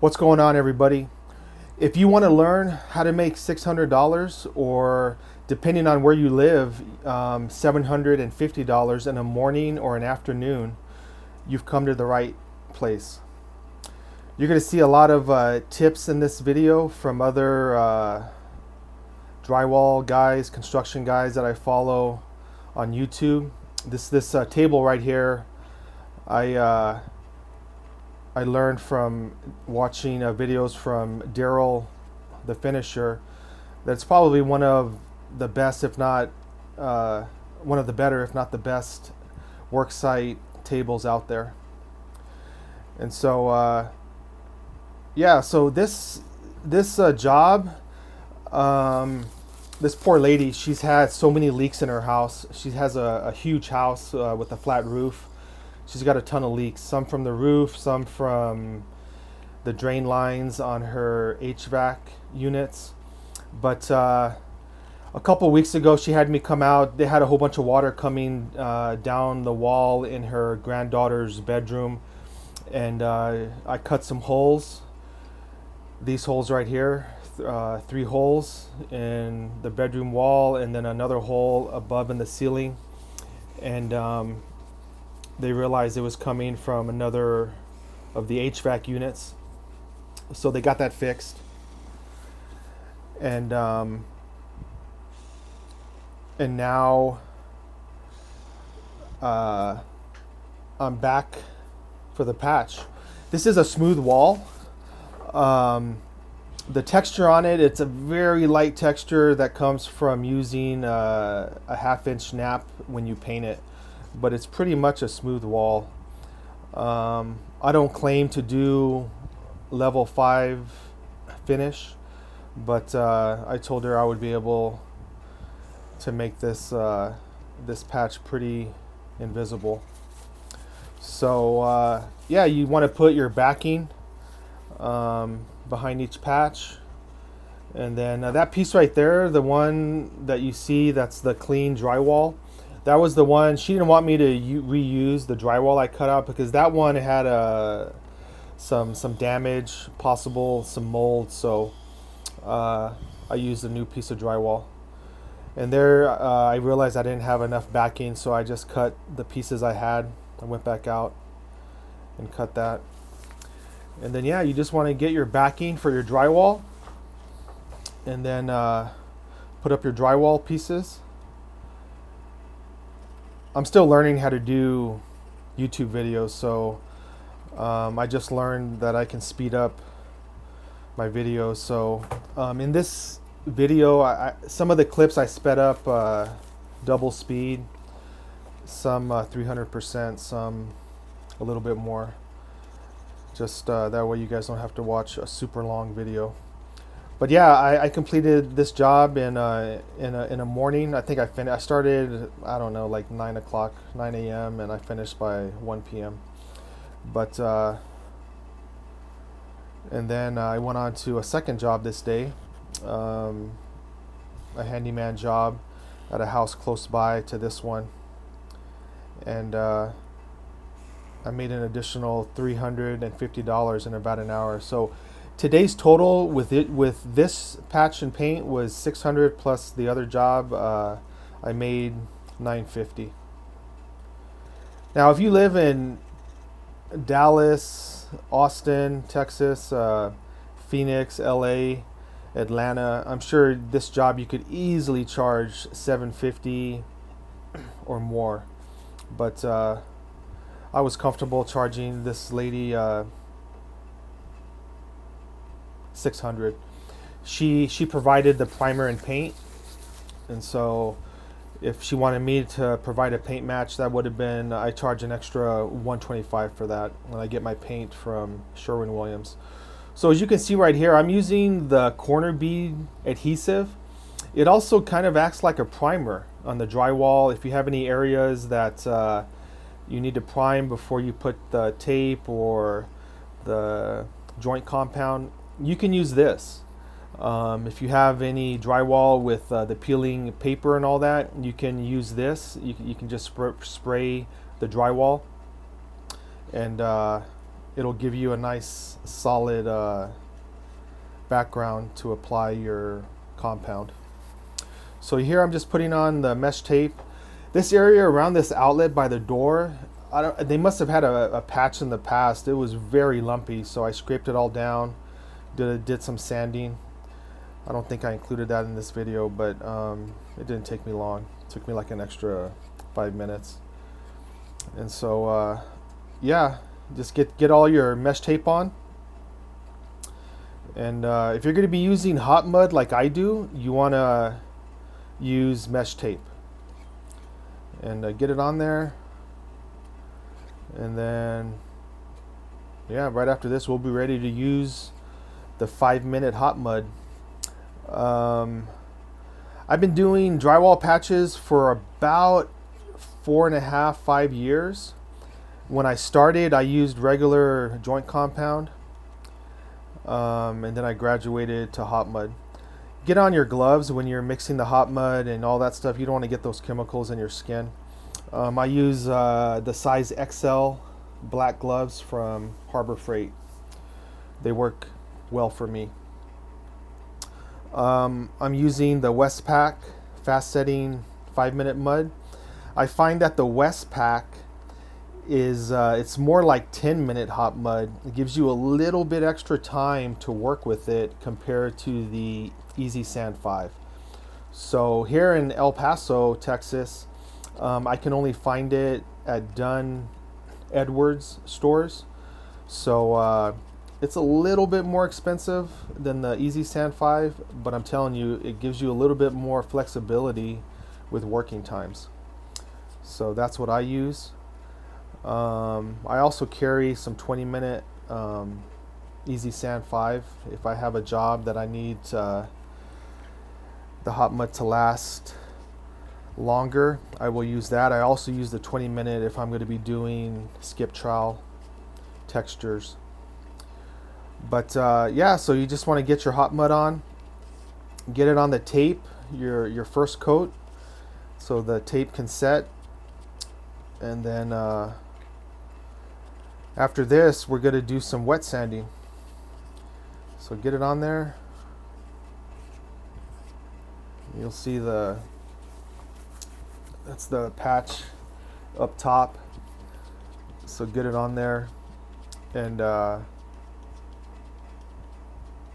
What's going on, everybody? If you want to learn how to make $600, or depending on where you live, $750 in a morning or an afternoon, you've come to the right place. You're going to see a lot of tips in this video from other drywall guys, construction guys that I follow on YouTube. This table right here, I learned from watching videos from the finisher. That's probably one of the best, if not one of the better, if not the best, worksite tables out there. And so yeah, so this job, this poor lady, she's had so many leaks in her house. She has a huge house with a flat roof. She's got a ton of leaks, some from the roof, some from the drain lines on her HVAC units. But a couple weeks ago, she had me come out. They had a whole bunch of water coming down the wall in her granddaughter's bedroom. And I cut some holes. These holes right here, 3 holes in the bedroom wall, and then another hole above in the ceiling. And they realized it was coming from another of the HVAC units, so they got that fixed. And now I'm back for the patch. This is a smooth wall. The texture on it, it's a very light texture that comes from using a 1/2-inch nap when you paint it. But it's pretty much a smooth wall. I don't claim to do level 5 finish, but I told her I would be able to make this this patch pretty invisible. So yeah, you want to put your backing behind each patch, and then that piece right there, the one that you see, that's the clean drywall. That was the one. She didn't want me to reuse the drywall I cut out, because that one had some damage, possible some mold. So I used a new piece of drywall. And there I realized I didn't have enough backing, so I just cut the pieces I had. I went back out and cut that. And then yeah, you just want to get your backing for your drywall, and then put up your drywall pieces. I'm still learning how to do YouTube videos, so I just learned that I can speed up my videos. So in this video, some of the clips I sped up double speed, some 300%, some a little bit more. Just that way you guys don't have to watch a super long video. But yeah, I completed this job in a morning. I think I started, I don't know, like 9 a.m. and I finished by 1 p.m. But and then I went on to a second job this day, a handyman job at a house close by to this one, and I made an additional $350 in about an hour. So today's total with this patch and paint was $600, plus the other job I made $950. Now if you live in Dallas, Austin, Texas, Phoenix, LA, Atlanta, I'm sure this job you could easily charge $750 or more. But I was comfortable charging this lady $600. She provided the primer and paint, and so if she wanted me to provide a paint match, that would have been, I charge an extra $125 for that when I get my paint from Sherwin-Williams. So as you can see right here, I'm using the corner bead adhesive. It also kind of acts like a primer on the drywall. If you have any areas that you need to prime before you put the tape or the joint compound, you can use this. If you have any drywall with the peeling paper and all that, you can use this. You can just spray the drywall, and it'll give you a nice solid background to apply your compound. So here I'm just putting on the mesh tape. This area around this outlet by the door, they must have had a patch in the past. It was very lumpy, so I scraped it all down, did some sanding. I don't think I included that in this video, but it didn't take me long. It took me like an extra 5 minutes. And so yeah, just get all your mesh tape on. And if you're going to be using hot mud like I do, you want to use mesh tape. And get it on there. And then, yeah, right after this, we'll be ready to use the 5-minute hot mud. I've been doing drywall patches for about 4.5, 5 years. When I started, I used regular joint compound. And then I graduated to hot mud. Get on your gloves when you're mixing the hot mud and all that stuff. You don't want to get those chemicals in your skin. I use the size XL black gloves from Harbor Freight. They work well for me. I'm using the Westpac fast setting 5-minute mud. I find that the Westpac is it's more like 10-minute hot mud. It gives you a little bit extra time to work with it compared to the Easy Sand 5. So here in El Paso, Texas, I can only find it at Dunn Edwards stores. So it's a little bit more expensive than the Easy Sand 5, but I'm telling you, it gives you a little bit more flexibility with working times. So that's what I use. I also carry some 20-minute Easy Sand 5 if I have a job that I need the hot mud to last longer. I will use that. I also use the 20-minute if I'm going to be doing skip trowel textures. But yeah, so you just want to get your hot mud on, get it on the tape, your first coat, so the tape can set. And then after this, we're going to do some wet sanding. So get it on there. You'll see that's the patch up top. So get it on there and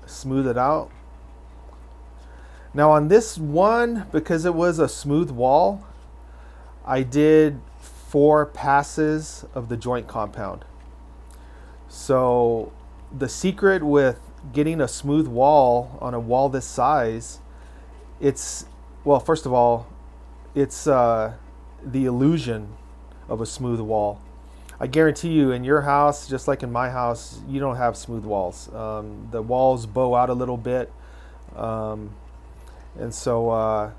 smooth it out. Now on this one, because it was a smooth wall, I did 4 passes of the joint compound. So the secret with getting a smooth wall on a wall this size, well, first of all, it's the illusion of a smooth wall. I guarantee you in your house, just like in my house, you don't have smooth walls. The walls bow out a little bit. And so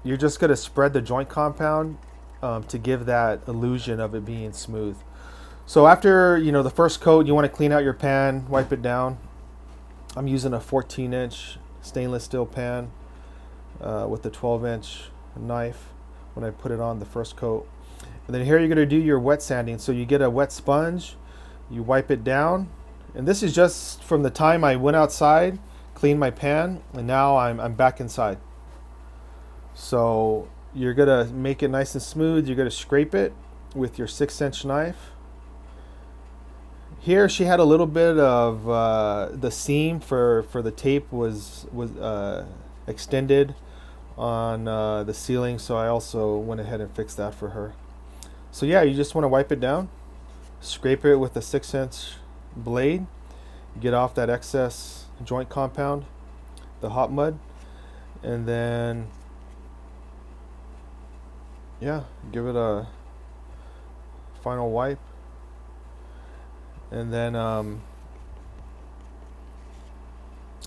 you're just going to spread the joint compound to give that illusion of it being smooth. So after the first coat, you want to clean out your pan, wipe it down. I'm using a 14-inch stainless steel pan with a 12-inch knife when I put it on the first coat. And then here you're going to do your wet sanding. So you get a wet sponge, you wipe it down. And this is just from the time I went outside, cleaned my pan, and now I'm back inside. So you're going to make it nice and smooth. You're going to scrape it with your 6-inch knife. Here she had a little bit of the seam for the tape was extended on the ceiling, so I also went ahead and fixed that for her. So yeah, you just want to wipe it down, scrape it with a 6-inch blade, get off that excess joint compound, the hot mud, and then yeah, give it a final wipe. And then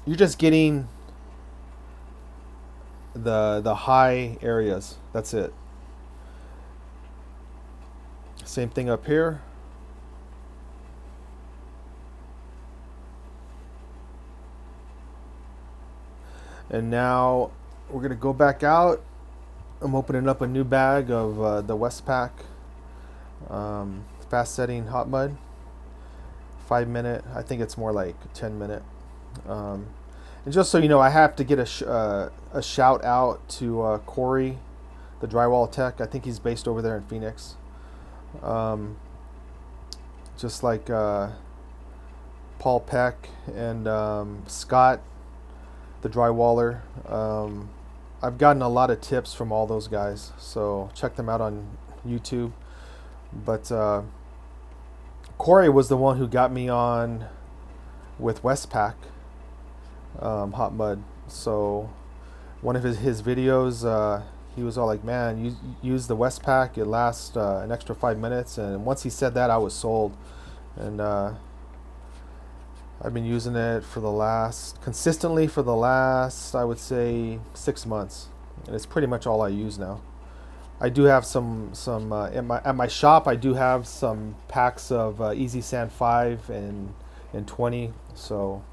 you're just getting the high areas. That's it. Same thing up here. And now we're going to go back out. I'm opening up a new bag of the Westpac fast setting hot mud. 5 minute. I think it's more like 10 minute. Um, and just so you know, I have to get a shout out to Corey, the drywall tech. I think he's based over there in Phoenix. Um, just like Paul Peck and Scott, the drywaller. I've gotten a lot of tips from all those guys, so check them out on YouTube. But Corey was the one who got me on with Westpac hot mud. So one of his videos, he was all like, "Man, use the Westpac. It lasts an extra 5 minutes." And once he said that, I was sold. And I've been using it consistently for the last, I would say, 6 months, and it's pretty much all I use now. I do have some at my shop. I do have some packs of Easy Sand 5 and 20, so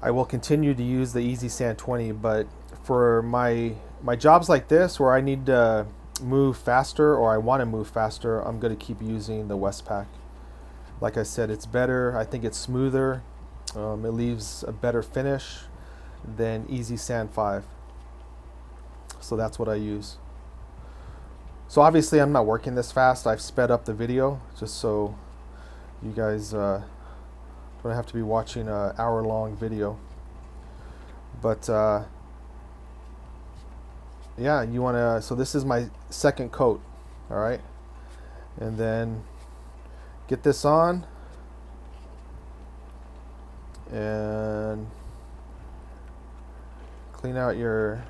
I will continue to use the Easy Sand 20. But for my jobs like this, where I need to move faster or I want to move faster, I'm going to keep using the Westpac. Like I said, it's better. I think it's smoother. It leaves a better finish than Easy Sand 5. So that's what I use. So obviously I'm not working this fast. I've sped up the video just so you guys don't have to be watching an hour-long video. But yeah, you want to. So this is my second coat. All right, and then get this on and clean out your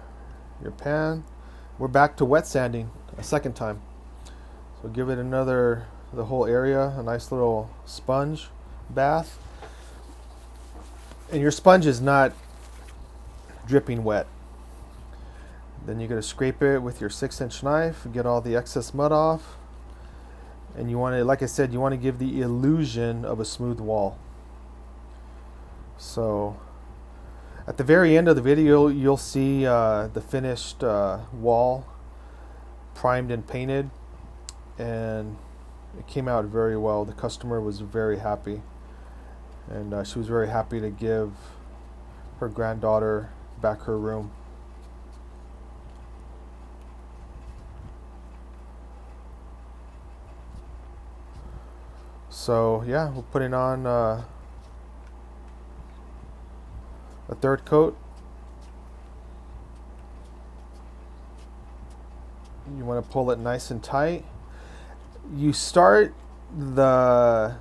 pan. We're back to wet sanding a second time. So give it the whole area, a nice little sponge bath. And your sponge is not dripping wet. Then you're going to scrape it with your 6-inch knife, get all the excess mud off. And you want to, like I said, you want to give the illusion of a smooth wall. So at the very end of the video, you'll see the finished wall, primed and painted, and it came out very well. The customer was very happy, and she was very happy to give her granddaughter back her room. So yeah, we're putting on a third coat. You want to pull it nice and tight. You start the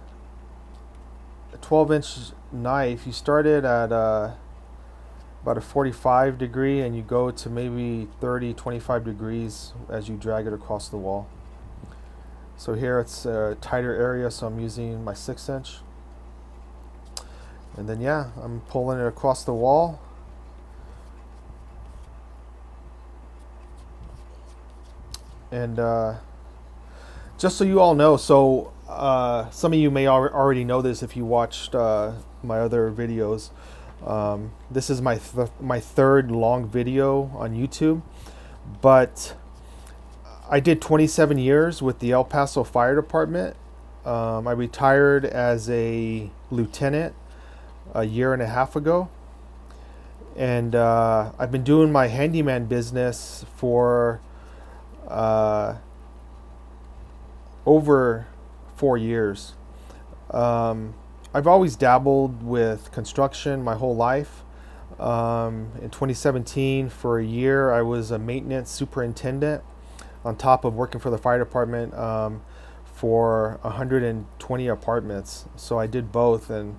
12-inch knife, you start it at about a 45 degree, and you go to maybe 30-25 degrees as you drag it across the wall. So here it's a tighter area, so I'm using my 6-inch. And then yeah, I'm pulling it across the wall. And just so you all know, so some of you may already know this if you watched my other videos. This is my third long video on YouTube, but I did 27 years with the El Paso Fire Department. I retired as a lieutenant a year and a half ago, and I've been doing my handyman business for over 4 years. I've always dabbled with construction my whole life. In 2017, for a year, I was a maintenance superintendent on top of working for the fire department for 120 apartments. So I did both, and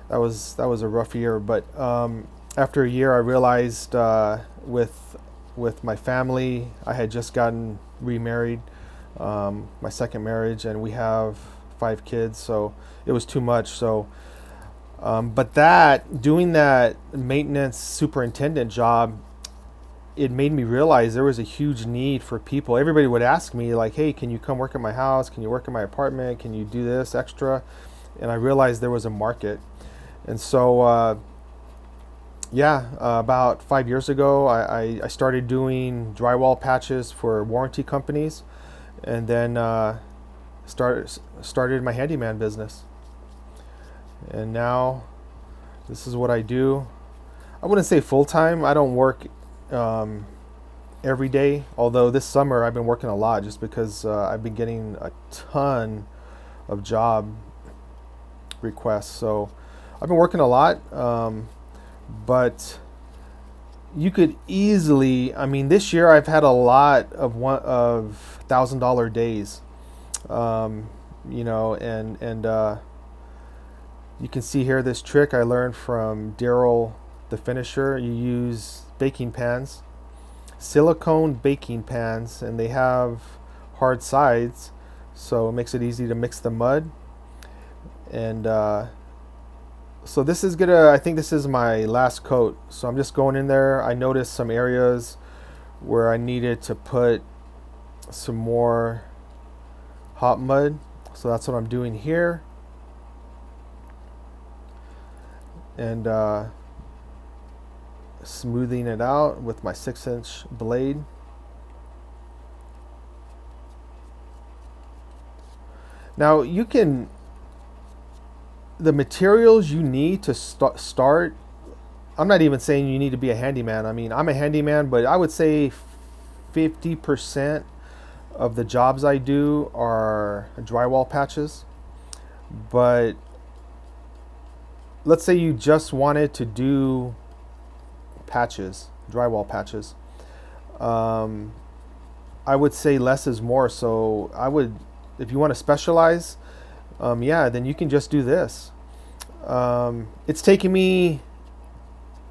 that was a rough year. But after a year, I realized with my family, I had just gotten remarried, my second marriage, and we have 5 kids, so it was too much. So but doing that maintenance superintendent job, it made me realize there was a huge need for people. Everybody would ask me like, hey, can you come work at my house? Can you work in my apartment? Can you do this extra? And I realized there was a market. And so about 5 years ago, I started doing drywall patches for warranty companies, and then started my handyman business. And now this is what I do. I wouldn't say full time. I don't work every day, although this summer I've been working a lot just because I've been getting a ton of job requests. So I've been working a lot, but you could easily, I mean, this year I've had a lot of $1,000 days, you know, and you can see here this trick I learned from Daryl the finisher. You use baking pans, silicone baking pans, and they have hard sides, so it makes it easy to mix the mud. And so this is gonna, I think this is my last coat, so I'm just going in there. I noticed some areas where I needed to put some more hot mud, so that's what I'm doing here. And smoothing it out with my 6-inch blade. Now you can, the materials you need to start, I'm not even saying you need to be a handyman. I mean, I'm a handyman, but I would say 50% of the jobs I do are drywall patches. But let's say you just wanted to do patches, drywall patches. I would say less is more. So I would, if you want to specialize, yeah, then you can just do this. It's taken me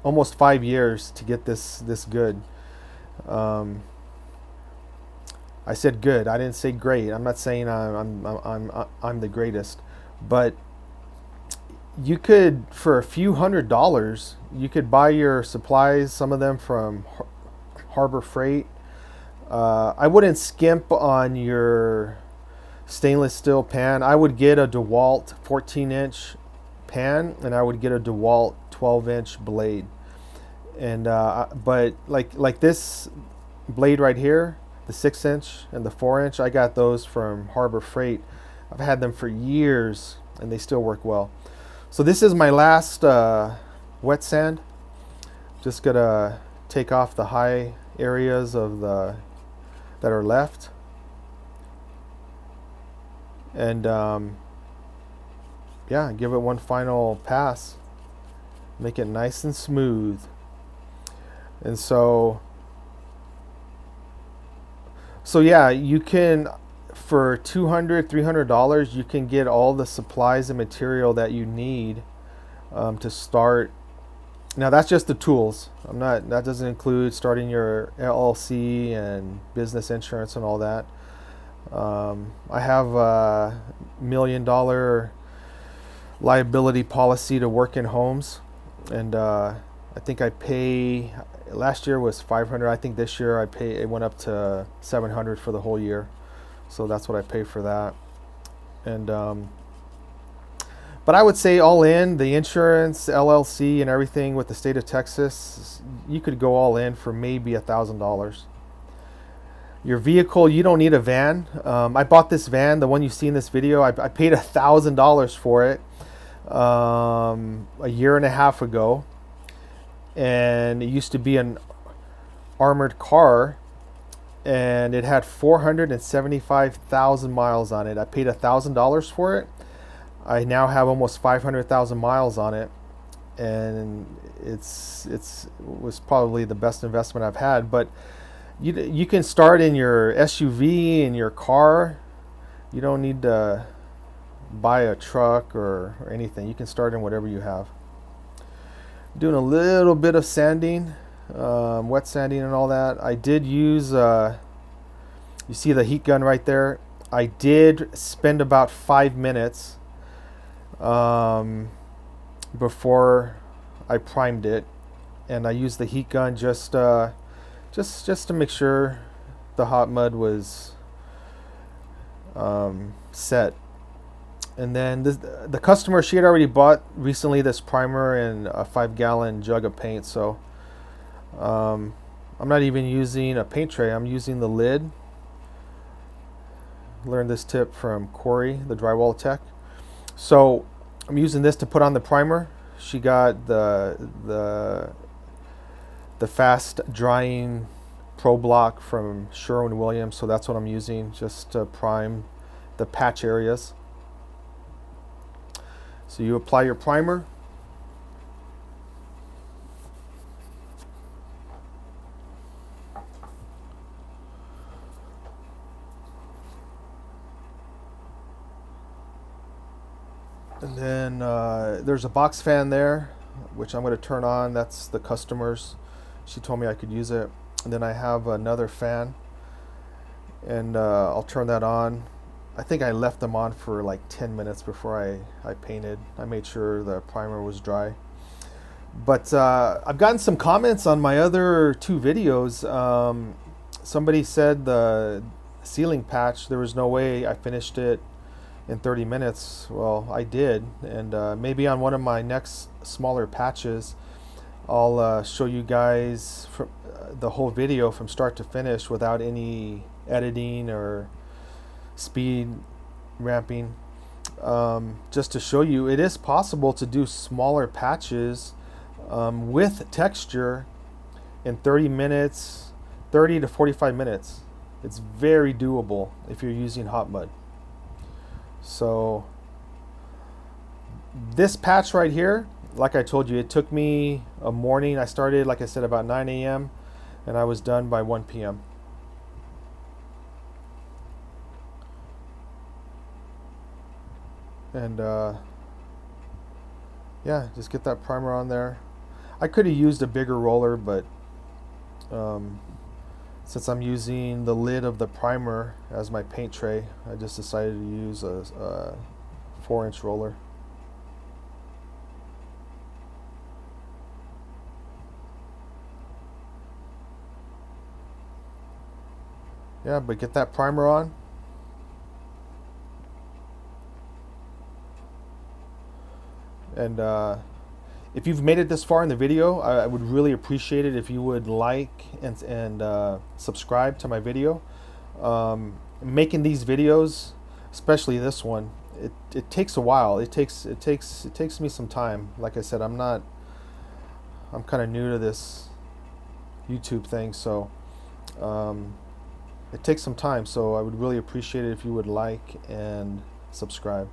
almost 5 years to get this good. I said good. I didn't say great. I'm not saying I'm the greatest, but you could, for a few $100s, you could buy your supplies, some of them from Harbor Freight. I wouldn't skimp on your stainless steel pan. I would get a DeWalt 14-inch pan, and I would get a DeWalt 12-inch blade. And but like this blade right here, the 6-inch and the 4-inch, I got those from Harbor Freight. I've had them for years, and they still work well. So this is my last wet sand. Just gonna take off the high areas of the that are left, and yeah, give it one final pass, make it nice and smooth. And so yeah, you can, for $200-300, you can get all the supplies and material that you need to start. Now that's just the tools. That doesn't include starting your LLC and business insurance and all that. I have a $1 million liability policy to work in homes, and I think I pay, last year was $500. I think this year it went up to $700 for the whole year. So that's what I pay for that. And but I would say all in, the insurance, LLC, and everything with the state of Texas, you could go all in for maybe $1,000. Your vehicle, you don't need a van. I bought this van, the one you see in this video. I paid $1,000 for it a year and a half ago, and it used to be an armored car, and it had 475,000 miles on it. I paid $1,000 for it. I now have almost 500,000 miles on it, and it was probably the best investment I've had. But you can start in your SUV, in your car. You don't need to buy a truck or anything. You can start in whatever you have. Doing a little bit of sanding, wet sanding and all that. I did use, you see the heat gun right there. I did spend about 5 minutes before I primed it, and I used the heat gun just to make sure the hot mud was set. And then the customer, she had already bought recently this primer and a 5-gallon jug of paint, so I'm not even using a paint tray. I'm using the lid. Learned this tip from Corey, the drywall tech. So I'm using this to put on the primer. She got the fast drying Pro Block from Sherwin-Williams, so that's what I'm using just to prime the patch areas. So you apply your primer. And then there's a box fan there, which I'm going to turn on. That's the customer's. She told me I could use it. And then I have another fan, and I'll turn that on. I think I left them on for like 10 minutes before I painted. I made sure the primer was dry. But I've gotten some comments on my other two videos. Somebody said the ceiling patch, there was no way I finished it in 30 minutes. Well, I did, and maybe on one of my next smaller patches I'll show you guys the whole video from start to finish without any editing or speed ramping, just to show you it is possible to do smaller patches with texture in 30 minutes, 30 to 45 minutes. It's very doable if you're using hot mud. So this patch right here, like I told you, it took me a morning. I started, like I said, about 9 a.m. and I was done by 1 p.m. And yeah, just get that primer on there. I could have used a bigger roller, but since I'm using the lid of the primer as my paint tray, I just decided to use a 4-inch roller. Yeah, but get that primer on. And if you've made it this far in the video, I would really appreciate it if you would like and subscribe to my video. Making these videos, especially this one, it takes a while. It takes me some time. Like I said, I'm kind of new to this YouTube thing, so it takes some time. So I would really appreciate it if you would like and subscribe.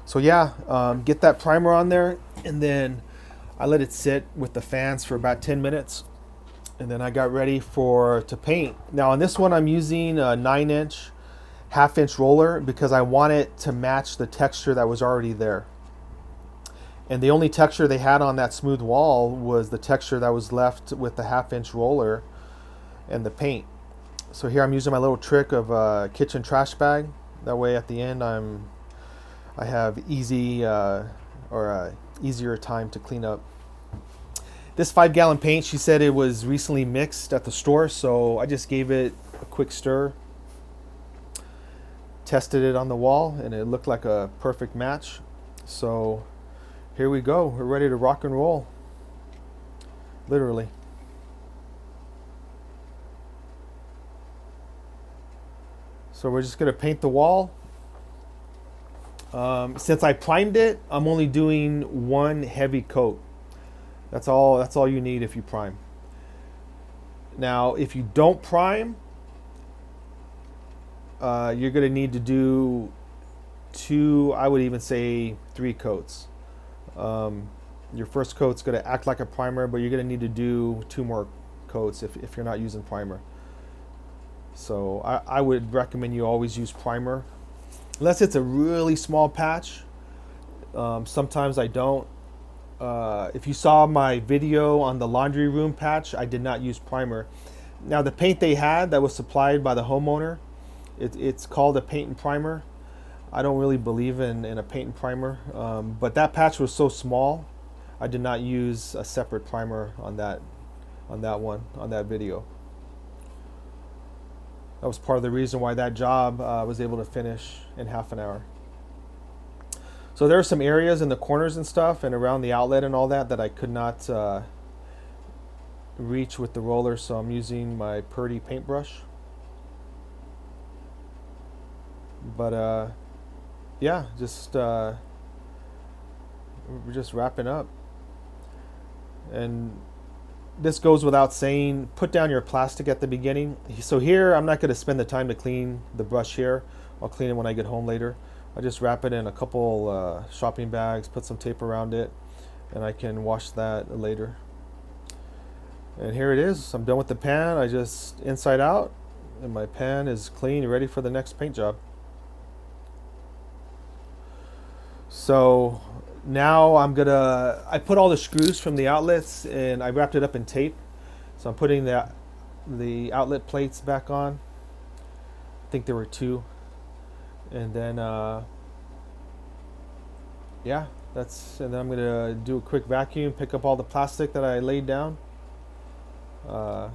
So yeah, get that primer on there, and then I let it sit with the fans for about 10 minutes, and then I got ready to paint. Now on this one I'm using a 9-inch, 1/2-inch roller because I want it to match the texture that was already there. And the only texture they had on that smooth wall was the texture that was left with the 1/2-inch roller and the paint. So here I'm using my little trick of a kitchen trash bag. That way at the end I have easier time to clean up. This 5-gallon paint, she said it was recently mixed at the store, so I just gave it a quick stir, tested it on the wall, and it looked like a perfect match. So here we go. We're ready to rock and roll, literally. So we're just gonna paint the wall. Since I primed it, I'm only doing one heavy coat. That's all you need if you prime. Now, if you don't prime, you're gonna need to do 2, I would even say 3 coats. Your first coat's gonna act like a primer, but you're gonna need to do 2 more coats if you're not using primer. So I would recommend you always use primer. Unless it's a really small patch. Sometimes I don't. If you saw my video on the laundry room patch, I did not use primer. Now the paint they had that was supplied by the homeowner, it's called a paint and primer. I don't really believe in a paint and primer, but that patch was so small, I did not use a separate primer on that video. That was part of the reason why that job was able to finish in half an hour. So there are some areas in the corners and stuff and around the outlet and all that I could not reach with the roller, so I'm using my Purdy paintbrush. But yeah, just we're just wrapping up. And this goes without saying, put down your plastic at the beginning. So here, I'm not going to spend the time to clean the brush here. I'll clean it when I get home later. I'll just wrap it in a couple shopping bags, put some tape around it, and I can wash that later. And here it is. I'm done with the pan. I just inside out, and my pan is clean, ready for the next paint job. So now I put all the screws from the outlets and I wrapped it up in tape. So I'm putting the outlet plates back on. I think there were 2. And then yeah, and then I'm gonna do a quick vacuum, pick up all the plastic that I laid down. And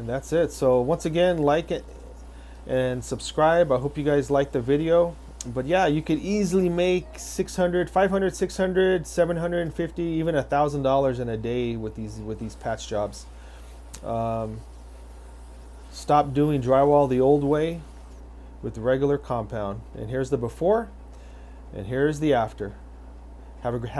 that's it. So once again, like it and subscribe. I hope you guys liked the video. But yeah, you could easily make $600, $500, $600, $750, even $1,000 in a day with these patch jobs. Stop doing drywall the old way with regular compound. And here's the before, and here's the after. Have a great